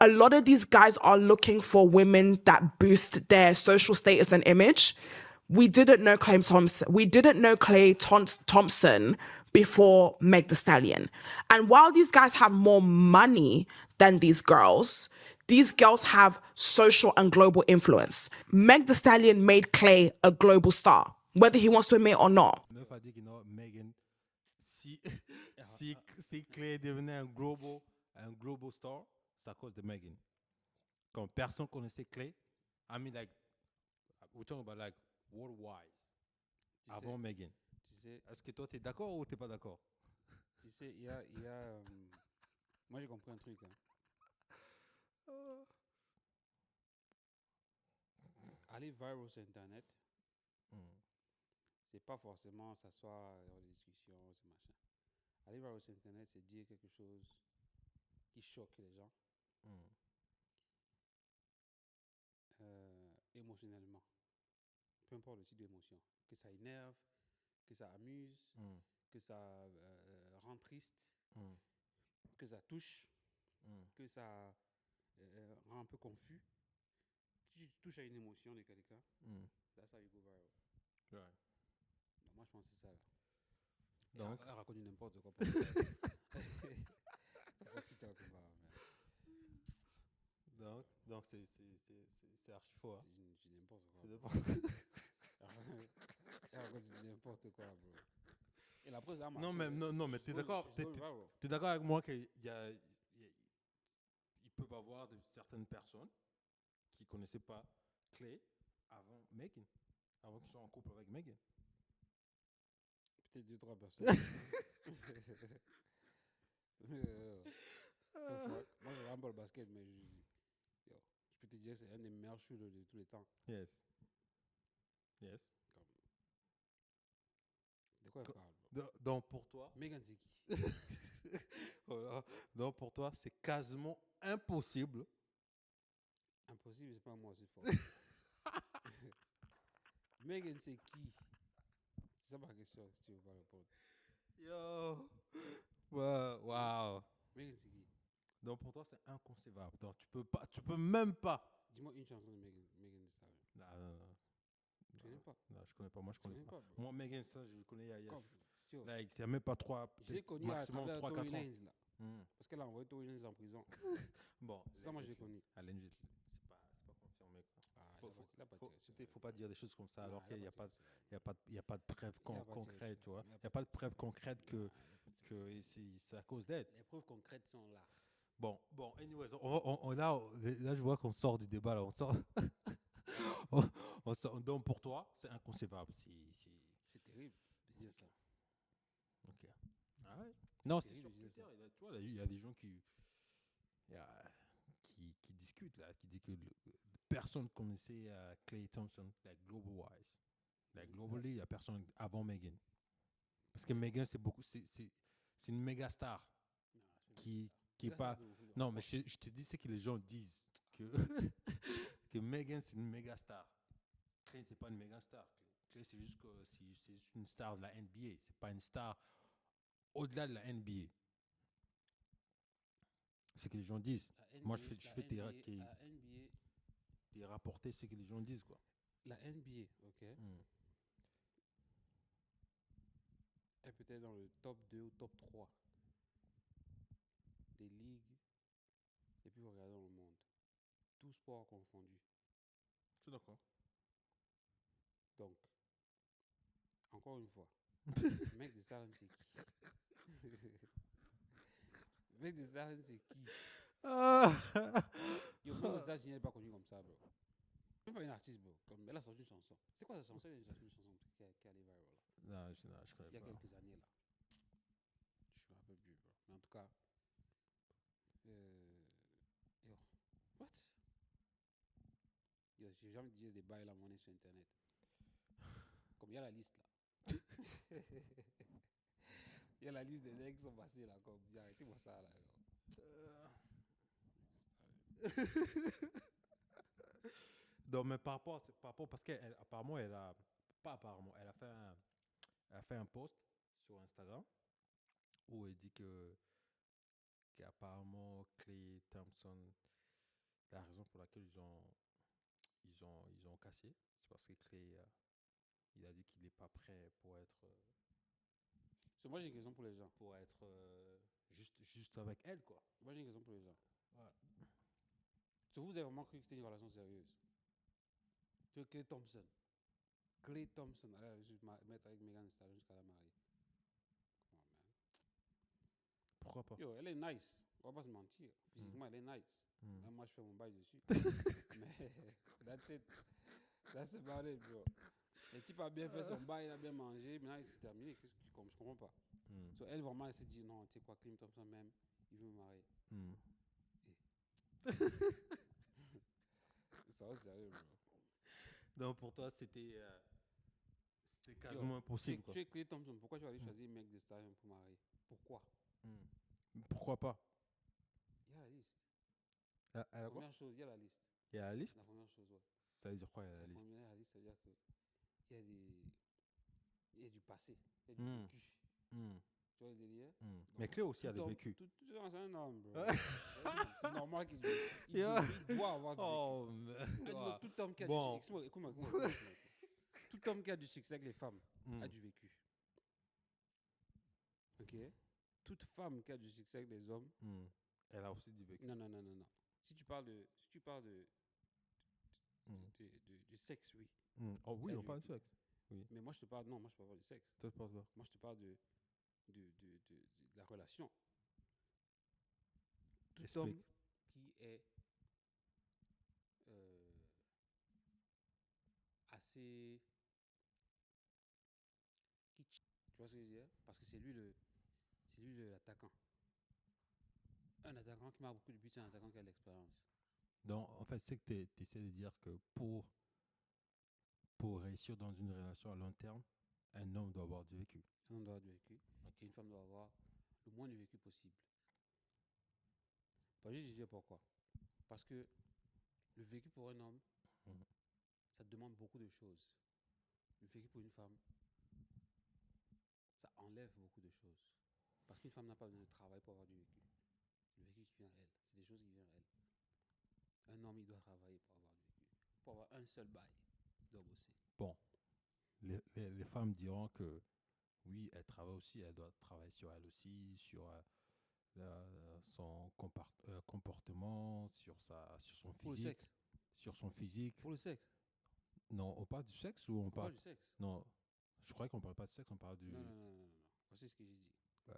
A lot of these guys are looking for women that boost their social status and image. We didn't know Clay Thompson. We didn't know Thompson before Meg The Stallion. And while these guys have more money than these girls have social and global influence. Meg The Stallion made Clay a global star, whether he wants to admit it or not. Meuf a dit que non, Megan, si, si Clay devenait un global star, c'est à cause de Megan. Quand personne connaissait Clay, I mean like, we're talking about like worldwide, Tu avant sais, Megan. tu sais, Est-ce que toi t'es d'accord ou t'es pas d'accord? tu sais, moi j'ai compris un truc. Hein. Aller viral sur Internet, Mm. c'est pas forcément s'asseoir dans les discussions, ce machin. Aller viral sur Internet, c'est dire quelque chose qui choque les gens Mm. émotionnellement. Peu importe le type d'émotion. Que ça énerve, que ça amuse, Mm. que ça rend triste, Mm. que ça touche, Mm. que ça rend un peu confus. Si tu touches à une émotion de quelqu'un, Mm. that's how you go viral. Ouais. Donc, moi, je pense que c'est ça. Là. Donc, Elle raconte n'importe quoi. Pour the fuck you talking about, man? donc c'est archi faux. Hein? C'est n'importe quoi. C'est n'importe- Elle raconte n'importe quoi, bro. Et la preuve, ça a marché. non, mais t'es d'accord, t'es d'accord avec moi qu'ils peuvent avoir certaines personnes qui connaissaient pas Clay avant Megan, avant qu'ils soient en couple avec Megan. Peut-être 2-3 personnes. Moi, je regarde pas le basket, mais je peux te dire que c'est un des meilleurs shooters de tous les temps. Yes. Yes. De quoi elle parle, bro? Donc pour toi, Megan, c'est qui? voilà. Donc pour toi, c'est quasiment impossible. Impossible, c'est pas moi aussi fort. Megan, c'est qui? C'est ça ma question, si tu veux pas répondre. Yo. Wow. Megan, c'est qui? Donc pour toi, c'est inconcevable. Donc tu peux même pas. Dis-moi une chanson de Megan Thee Stallion. Non. Tu connais pas? Non, je connais pas. Moi, je Tu connais connais pas. pas, bro? Moi, Megan, ça, je le connais il y a Comme, like, c'est même pas 3, je l'ai connu à maximum travers 3-4 Tory ans. Lanez, là. Hmm. Parce qu'elle a envoyé Tory Lanez en prison. Bon, C'est ça, moi, je l'ai connu. Allegedly. C'est pas confirmé. Quoi. Faut pas dire des choses comme ça alors qu'il n'y a pas, y a pas de preuves concrètes, tu vois. Il n'y a pas de preuves concrètes que c'est à cause d'elle. Les preuves concrètes sont là. Bon, anyways, là, je vois qu'on sort du débat, là, on sort. Donc pour toi, c'est inconcevable. C'est terrible de dire ça. Ok. Ah ouais. Non, c'est terrible sur de dire Twitter. ça. Tu vois, il y a des gens qui discutent là, qui disent que personne connaissait Clay Thompson, like global wise. Like globally, il y a personne avant Megan. Parce que Megan, c'est une méga star qui est pas. Non, mais je te dis ce que les gens disent que que Megan c'est une méga star. Clay c'est pas une méga star. Clay c'est juste que c'est juste une star de la NBA. C'est pas une star au-delà de la NBA. C'est ce que les gens disent. Moi, je fais des rapporter ce que les gens disent, quoi. La NBA, ok, est peut-être dans le top 2 ou top 3 des ligues les plus regardées dans le monde. Tous sports confondus. Je suis d'accord. Donc, encore une fois, Meg Thee Stallion, c'est qui? Meg Thee Stallion, c'est qui? Yo, Meg Thee Stallion, elle n'est pas connue comme ça, bro. Même pas une artiste, bro. Comme elle a sorti une chanson. C'est quoi cette chanson? Elle a sorti une chanson qui est allée viral, là. Non, je connais Il y a pas. quelques années, là. Je me rappelle plus, bro. Mais en tout cas, yo, what? Yo, j'ai jamais dit des bails la monnaie sur Internet. Comme il y a la liste, là. Il y a la liste des mecs qui sont passés, là. Comme, arrêtez-moi ça, là. Donc, mais par rapport parce qu'apparemment, pas apparemment, elle a fait un post sur Instagram où elle dit qu'apparemment Clay Thompson la raison pour laquelle ils ont cassé, c'est parce que Clay, il a dit qu'il n'est pas prêt pour être, So, moi, j'ai une question pour les gens. juste avec elle, quoi. Moi, j'ai une question pour les gens. Ouais. So, vous avez vraiment cru que c'était une relation sérieuse? Tu vois, Clay Thompson. Clay Thompson, elle a juste mettre avec Megan Thee Stallion jusqu'à la mariée. Come on, man. Pourquoi pas? Yo, elle est nice. On va pas se mentir. Physiquement, elle est nice. Mm. Même moi, je fais mon bail dessus. Mais that's it. That's about it, bro. Le type a bien fait son bail, il a bien mangé. Maintenant, c'est terminé. Qu'est-ce que je comprends pas. Mm. So, elle, vraiment, elle s'est dit, non, tu sais quoi, Clay Thompson même, il veut me marier. Mm. Ça va, sérieux, bro. Donc pour toi, c'était quasiment impossible, quoi. Tu es Clay Thompson, pourquoi tu vas aller choisir Meg Thee Stallion pour marier? Pourquoi? Pourquoi pas? Il y a la liste. Quoi? Première chose, il y a la liste. Il y a la liste? La première chose, ouais. Ça veut dire quoi, il y a la La liste? première liste, ça veut dire que il y a du passé, il y a du vécu. Tu vois le délire? Mais Clé aussi a des vécus. C'est un homme, bro. C'est normal qu'il doit avoir du vécu. Oh, Tout homme qui a bon. du succès, écoute-moi. Tout homme qui a du succès avec les femmes a du vécu. Ok? Toute femme qui a du succès avec les hommes, elle a aussi du vécu. non. Si tu parles du sexe, oui. Oh oui, Elle a on du parle de vécu. sexe. Oui. Mais moi, je te parle, non, moi, je te parle pas du sexe. Toi, tu penses quoi? Moi, je te parle de la relation. Tout Explique. homme qui est assez... Tu vois ce que je veux dire? Parce que c'est lui l'attaquant. Un attaquant qui marque beaucoup de buts, c'est un attaquant qui a de l'expérience. Donc, en fait, c'est que tu essaies de dire que pour réussir dans une relation à long terme, un homme doit avoir du vécu. Un homme doit avoir du vécu. Et une femme doit avoir le moins de vécu possible. Pas juste dire pourquoi. Parce que le vécu pour un homme, ça demande beaucoup de choses. Le vécu pour une femme, ça enlève beaucoup de choses. Parce qu'une femme n'a pas besoin de travail pour avoir du vécu. C'est le vécu qui vient à elle. C'est des choses qui viennent à elle. Un homme, il doit travailler pour avoir du vécu. Pour avoir un seul bail, il doit bosser. Bon, les femmes diront que oui, elle travaille aussi, elle doit travailler sur elle aussi, sur son comportement, sur son Pour le physique. sexe. Sur son physique. Pour le sexe. Non, on parle du sexe ou on parle du sexe. Non, je croyais qu'on parlait pas de sexe, on parle du... Non. Voici ce que j'ai dit. Ouais.